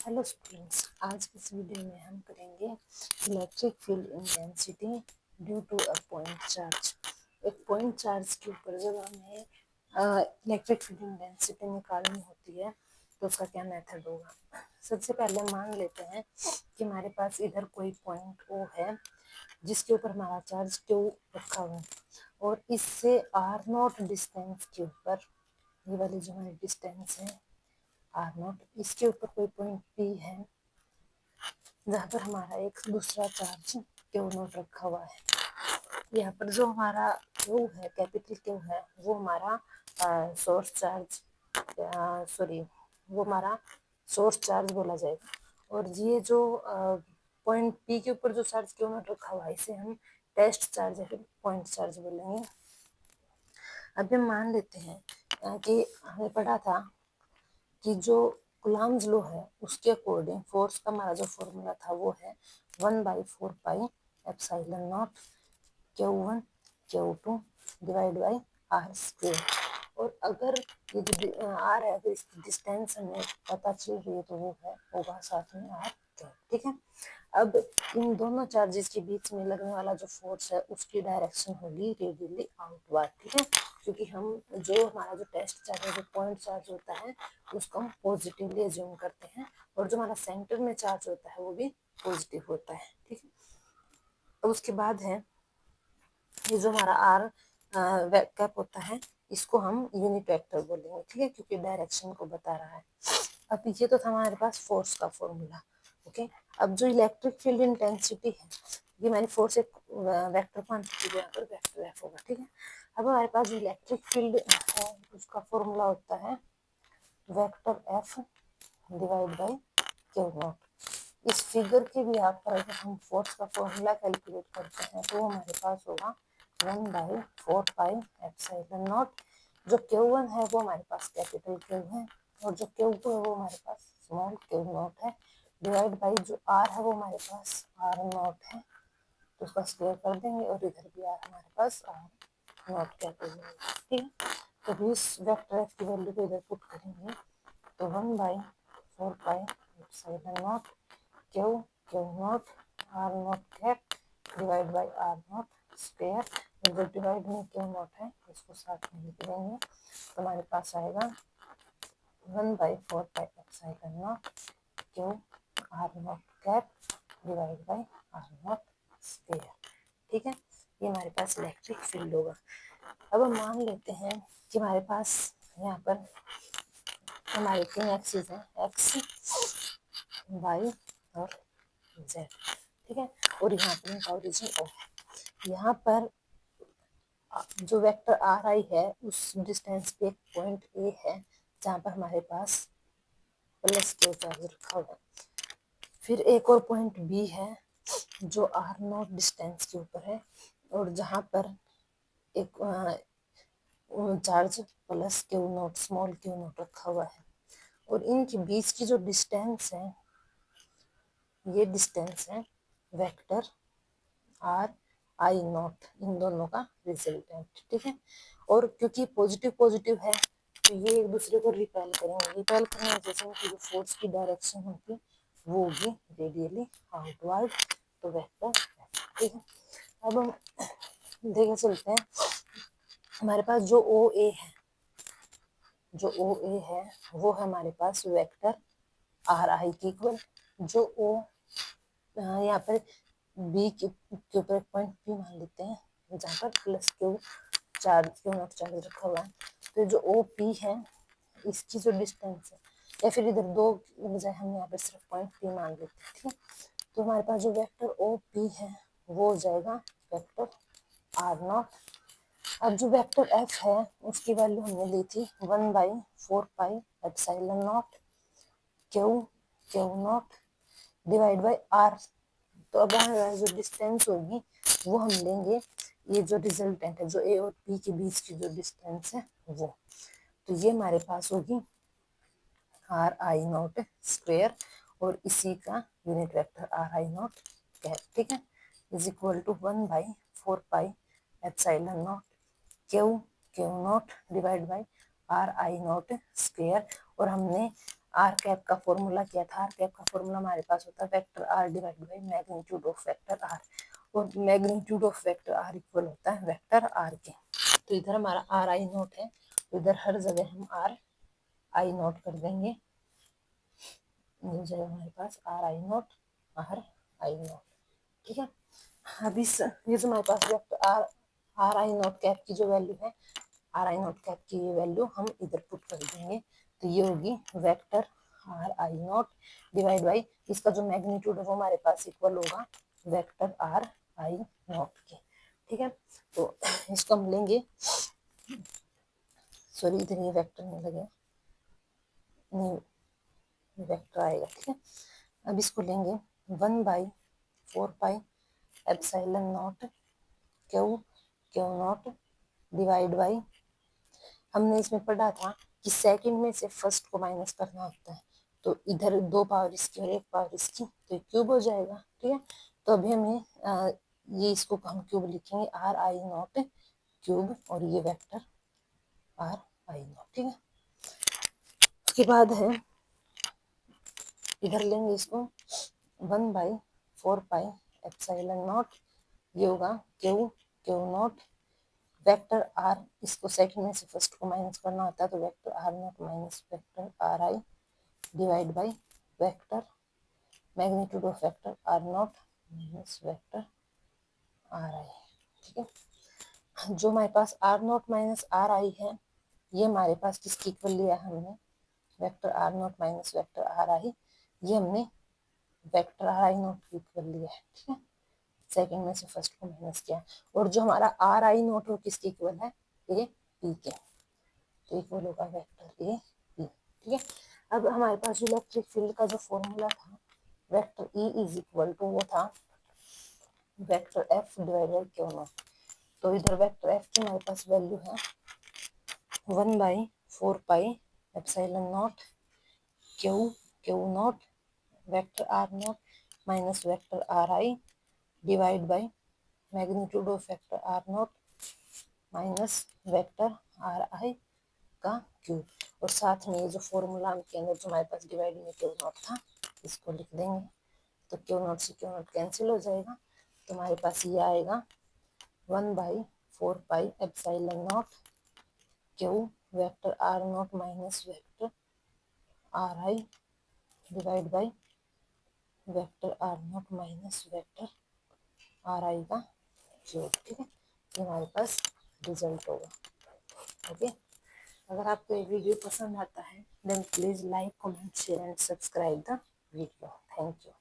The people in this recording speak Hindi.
हेलो स्टूडेंट्स, आज की इस वीडियो में हम करेंगे electric field intensity due to a point charge. एक पॉइंट चार्ज के ऊपर जब हमें इलेक्ट्रिक फील्ड इंटेंसिटी निकालनी होती है तो उसका क्या मेथड होगा। सबसे पहले मान लेते हैं कि हमारे पास इधर कोई पॉइंट ओ है जिसके ऊपर हमारा चार्ज क्यू रखा हुआ है और इससे आर नॉट डिस्टेंस के ऊपर ये वाली जो हमारी डिस्टेंस है आर नॉट, इसके ऊपर कोई पॉइंट पी है जहाँ पर हमारा एक दूसरा चार्ज क्यू नॉट रखा हुआ है। यहाँ पर जो हमारा क्यू है, कैपिटल क्यू है, वो हमारा सोर्स चार्ज, सॉरी, वो हमारा सोर्स चार्ज बोला जाएगा। और ये जो पॉइंट पी के ऊपर जो चार्ज क्यू नॉट रखा हुआ है इसे हम टेस्ट चार्ज या फिर पॉइंट चार्ज बोलेंगे। अब हम मान लेते हैं कि हमें पढ़ा था कि जो कुलाम्स लॉ है उसके अकॉर्डिंग फोर्स का हमारा जो फॉर्मूला था वो है 1/4 pi epsilon nought Q1 Q2 divide by r square. और अगर ये जो आर है तो इसकी डिस्टेंस हमें पता चल रही है तो वो है होगा साथ में आर कैप। ठीक है, अब इन दोनों चार्जेस के बीच में लगने वाला जो फोर्स है उसकी डायरेक्शन होगी रेडियली आउटवर्ड। ठीक है, क्योंकि हम जो हमारा जो टेस्ट चार्ज है, जो पॉइंट चार्ज होता है उसको हम पॉजिटिवली एज्यूम करते हैं और जो हमारा सेंटर में चार्ज होता है वो भी पॉजिटिव होता है। ठीक है, अब उसके बाद है ये जो हमारा आर कैप होता है इसको हम यूनिट वेक्टर बोलेंगे। ठीक है, क्योंकि डायरेक्शन को बता रहा है। अब ये तो था हमारे पास फोर्स का फॉर्मूला। ओके, अब जो इलेक्ट्रिक फील्ड इंटेंसिटी है ये मैंने फोर्स एक वेक्टर क्वांटिटी यहाँ पर वेक्टर एफ होगा। ठीक है, अब हमारे पास जो इलेक्ट्रिक फील्ड है उसका फॉर्मूला होता है vector F divide by q not. इस फिगर के भी आप पर अगर हम फोर्स का फॉर्मूला कैलकुलेट करते हैं तो हमारे पास होगा 1/4 पाई एप्सिलॉन नॉट। जो Q1 है वो हमारे पास कैपिटल Q है और जो Q2 है वो हमारे पास स्मॉल Q नॉट है, डिवाइड बाई जो R है वो हमारे पास R नॉट है तो उसका स्क्वायर कर देंगे और इधर भी R हमारे पास R नॉट कैपिटल। ठीक है, तो इस वेक्टर एफ की वैल्यू को इधर पुट करेंगे तो 1/4 pi epsilon nought q nought r nought cap divide by r nought square. इधर डिवाइड में क्यू नॉट है इसको साथ में लिख देंगे तो हमारे पास आएगा 1/4 pi epsilon nought q r nought cap divide by r nought square. ठीक है, ये हमारे पास इलेक्ट्रिक फील्ड होगा। अब हम मान लेते हैं कि हमारे पास यहाँ पर हमारे तीन एक्सिस हैं, एक्स वाई और जेड। ठीक है, और यहाँ पर इनका ओरिजिन ओ है। यहाँ पर जो वेक्टर आर आई है उस डिस्टेंस पे एक पॉइंट ए है जहाँ पर हमारे पास प्लस क्यू चार्ज रखा हुआ है। फिर एक और पॉइंट बी है जो आर नॉट डिस्टेंस के ऊपर है और जहाँ पर एक charge plus Q not small Q not रखा हुआ है और इनके बीच की जो डिस्टेंस है ये डिस्टेंस है वेक्टर आर आई नॉट, इन दोनों का रिजल्टेंट। ठीक है, और क्योंकि पॉजिटिव पॉजिटिव है तो ये एक दूसरे को रिपेल करेंगे। रिपेल करने की वजह से उनकी जो फोर्स की डायरेक्शन होगी वो होगी रेडियली आउटवर्ड, तो वेक्टर। ठीक है, अब हम देखे चलते हैं हमारे पास जो ओ ए है, जो ओ ए है वो है हमारे पास वेक्टर आर आई की इक्वल। जो ओ यहाँ पर बी के ऊपर एक पॉइंट पी मान लेते हैं जहाँ पर plus Q charge Q not charge रखा हुआ है। तो जो ओ पी है इसकी जो डिस्टेंस है, या फिर इधर दो बजाय हम यहाँ पर सिर्फ पॉइंट पी मान लेते हैं। ठीक है, तो हमारे पास जो वेक्टर ओ पी है वो हो जाएगा वेक्टर आर नॉट। अब जो वेक्टर एफ है उसकी वैल्यू हमने ली थी 1/4 pi epsilon nought q nought divide by r. तो अब हमारा जो डिस्टेंस होगी वो हम लेंगे ये जो रिजल्टेंट है जो ए और पी के बीच की जो डिस्टेंस है वो, तो ये हमारे पास होगी आर आई नॉट स्क्वेयर और इसी का unit vector are i nought cap. ठीक है, is equal to 1/4 pi epsilon nought q nought divide by r i nought square. और हमने आर कैप का फॉर्मूला क्या था, आर कैप का फॉर्मूला हमारे पास होता है vector R divide by magnitude of vector R, और magnitude of vector R equal होता है वेक्टर आर के। तो इधर हमारा आर आई नोट है, तो इधर हर जगह हम आर आई नोट कर देंगे, मिल जाएगा हमारे पास R I not, R I not, ठीक है। अब इस ये जो हमारे पास vector R R I not cap की जो वैल्यू है, आर आई नोट कैप की ये वैल्यू हम इधर पुट कर देंगे, तो ये होगी vector are I note divide by इसका जो मैग्नीट्यूड है वो हमारे पास इक्वल होगा वेक्टर आर आई नोट के, ठीक है। तो इसको हम लेंगे, सॉरी इधर ये वेक्टर नहीं लगे, नहीं वेक्टर आएगा, ठीक है। अब इसको लेंगे 1/4 pi epsilon nought Q Q nought divide by, हमने इसमें पढ़ा था कि सेकंड में से फर्स्ट को माइनस करना होता है, तो इधर 2 पावर इसकी और 1 पावर इसकी, तो क्यूब हो जाएगा, ठीक है। तो अभी हमें ये इसको हम क्यूब लिखेंगे आर आई नॉट क्यूब, और ये वेक्टर आर आई नॉट, ठीक है। उसके बाद है इधर लेंगे इसको 1/4 पाई एप्सिलॉन नॉट, ये होगा Q Q not vector R, इसको सेकंड में से फर्स्ट को माइनस करना होता है, तो vector R not minus vector are I divide by vector magnitude of vector R not minus vector are I, ठीक है। जो हमारे पास R not minus R I है, ये हमारे पास किसकी इक्वल लिया है हमने, vector R not minus vector are I, ये हमने वेक्टर आर आई नॉट की इक्वल लिया है, ठीक है। सेकंड में से फर्स्ट को माइनस किया, और जो हमारा आर आई नॉट हो किसकी इक्वल है, ए पी के, तो इक्वल होगा वेक्टर ए पी, ठीक है। अब हमारे पास इलेक्ट्रिक फील्ड का जो फॉर्मूला था vector E is equal to, वो था vector F divide by q nought, तो इधर वेक्टर एफ की हमारे पास वैल्यू है 1/4 pi epsilon nought Q Q not vector R not minus vector are I divide by magnitude of vector R not minus vector are I का क्यूब, और साथ में ये जो फॉर्मूला के अंदर जो हमारे पास डिवाइड में क्यू नॉट था इसको लिख देंगे, तो क्यू नॉट से क्यू नॉट कैंसिल हो जाएगा, तो हमारे पास ये आएगा 1/4 pi epsilon nought Q vector R not minus vector are I divide by vector R not minus vector are I का क्यूब, ठीक है। ये हमारे पास रिजल्ट होगा, ओके। अगर आपको ये वीडियो पसंद आता है then please like comment share and subscribe the video, thank you.